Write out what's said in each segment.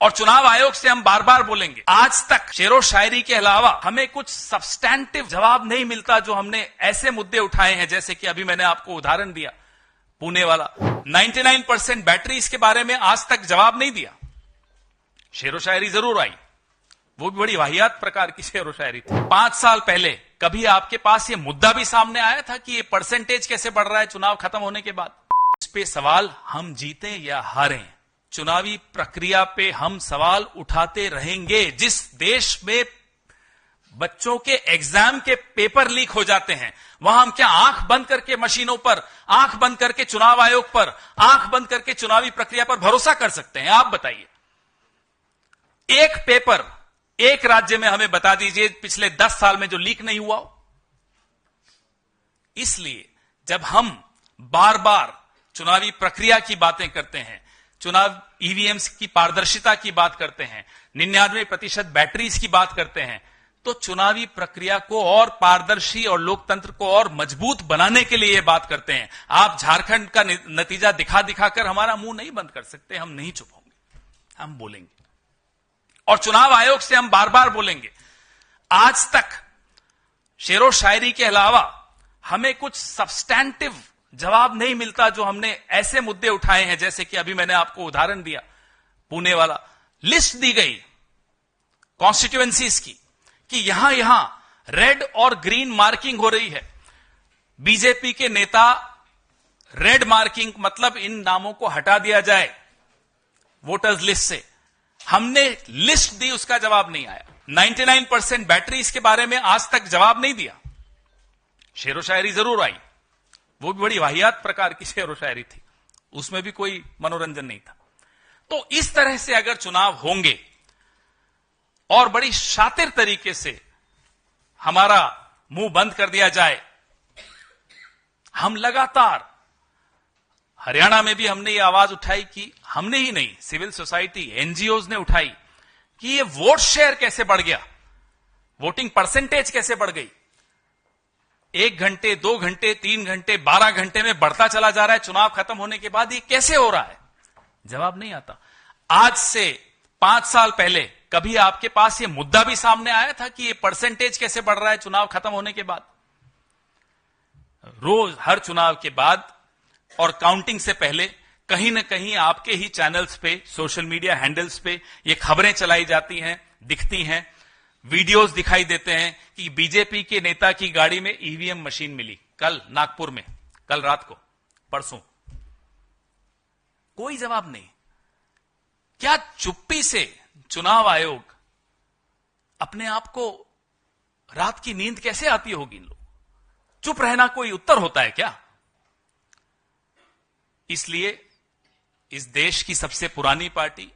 और चुनाव आयोग से हम बार बार बोलेंगे, आज तक शेरो शायरी के अलावा हमें कुछ सब्सटैंटिव जवाब नहीं मिलता। जो हमने ऐसे मुद्दे उठाए हैं, जैसे कि अभी मैंने आपको उदाहरण दिया पुणे वाला, 99% बैटरी, इसके बारे में आज तक जवाब नहीं दिया। शेरो शायरी जरूर आई, वो भी बड़ी वाहियात प्रकार की शेरो शायरी थी। 5 साल पहले कभी आपके पास ये मुद्दा भी सामने आया था कि ये परसेंटेज कैसे बढ़ रहा है चुनाव खत्म होने के बाद? इस पे सवाल हम जीते या हारें, चुनावी प्रक्रिया पे हम सवाल उठाते रहेंगे। जिस देश में बच्चों के एग्जाम के पेपर लीक हो जाते हैं, वहां हम क्या आंख बंद करके मशीनों पर, आंख बंद करके चुनाव आयोग पर, आंख बंद करके चुनावी प्रक्रिया पर भरोसा कर सकते हैं? आप बताइए, एक पेपर एक राज्य में हमें बता दीजिए पिछले 10 साल में जो लीक नहीं हुआ हो। इसलिए जब हम बार बार चुनावी प्रक्रिया की बातें करते हैं, चुनाव ईवीएम्स की पारदर्शिता की बात करते हैं, 99% बैटरीज की बात करते हैं, तो चुनावी प्रक्रिया को और पारदर्शी और लोकतंत्र को और मजबूत बनाने के लिए यह बात करते हैं। आप झारखंड का नतीजा दिखा दिखाकर हमारा मुंह नहीं बंद कर सकते। हम नहीं चुप होंगे, हम बोलेंगे। और चुनाव आयोग से हम बार बार बोलेंगे, आज तक शेरो शायरी के अलावा हमें कुछ सब्सटैंटिव जवाब नहीं मिलता। जो हमने ऐसे मुद्दे उठाए हैं, जैसे कि अभी मैंने आपको उदाहरण दिया पुणे वाला, लिस्ट दी गई कॉन्स्टिट्यूएंसीज की कि यहां रेड और ग्रीन मार्किंग हो रही है। बीजेपी के नेता रेड मार्किंग मतलब इन नामों को हटा दिया जाए वोटर्स लिस्ट से। हमने लिस्ट दी, उसका जवाब नहीं आया। 99% बैटरी, इसके बारे में आज तक जवाब नहीं दिया। शेरो शायरी जरूर आई, वो भी बड़ी वाहियात प्रकार की शेरो शायरी थी, उसमें भी कोई मनोरंजन नहीं था। तो इस तरह से अगर चुनाव होंगे और बड़ी शातिर तरीके से हमारा मुंह बंद कर दिया जाए, हम लगातार, हरियाणा में भी हमने ये आवाज उठाई कि, हमने ही नहीं, सिविल सोसाइटी, एनजीओज ने उठाई कि ये वोट शेयर कैसे बढ़ गया, वोटिंग परसेंटेज कैसे बढ़ गई। 1 घंटे, 2 घंटे, 3 घंटे, 12 घंटे में बढ़ता चला जा रहा है चुनाव खत्म होने के बाद। ये कैसे हो रहा है? जवाब नहीं आता। आज से 5 साल पहले कभी आपके पास ये मुद्दा भी सामने आया था कि ये परसेंटेज कैसे बढ़ रहा है चुनाव खत्म होने के बाद? रोज हर चुनाव के बाद और काउंटिंग से पहले कहीं ना कहीं आपके ही चैनल्स पे, सोशल मीडिया हैंडल्स पे ये खबरें चलाई जाती हैं, दिखती हैं, वीडियोस दिखाई देते हैं कि बीजेपी के नेता की गाड़ी में ईवीएम मशीन मिली कल नागपुर में, कल रात को, परसों। कोई जवाब नहीं। क्या चुप्पी से चुनाव आयोग अपने आप को, रात की नींद कैसे आती होगी इन लोग? चुप रहना कोई उत्तर होता है क्या? इसलिए इस देश की सबसे पुरानी पार्टी,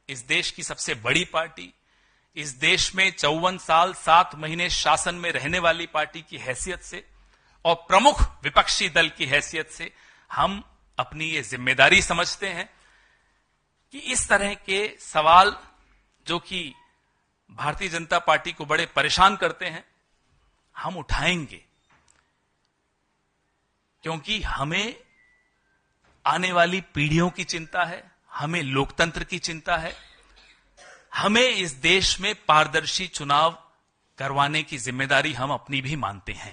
इस देश की सबसे बड़ी पार्टी, इस देश में 54 साल 7 महीने शासन में रहने वाली पार्टी की हैसियत से और प्रमुख विपक्षी दल की हैसियत से हम अपनी ये जिम्मेदारी समझते हैं कि इस तरह के सवाल जो कि भारतीय जनता पार्टी को बड़े परेशान करते हैं, हम उठाएंगे। क्योंकि हमें आने वाली पीढ़ियों की चिंता है, हमें लोकतंत्र की चिंता है, हमें इस देश में पारदर्शी चुनाव करवाने की जिम्मेदारी हम अपनी भी मानते हैं।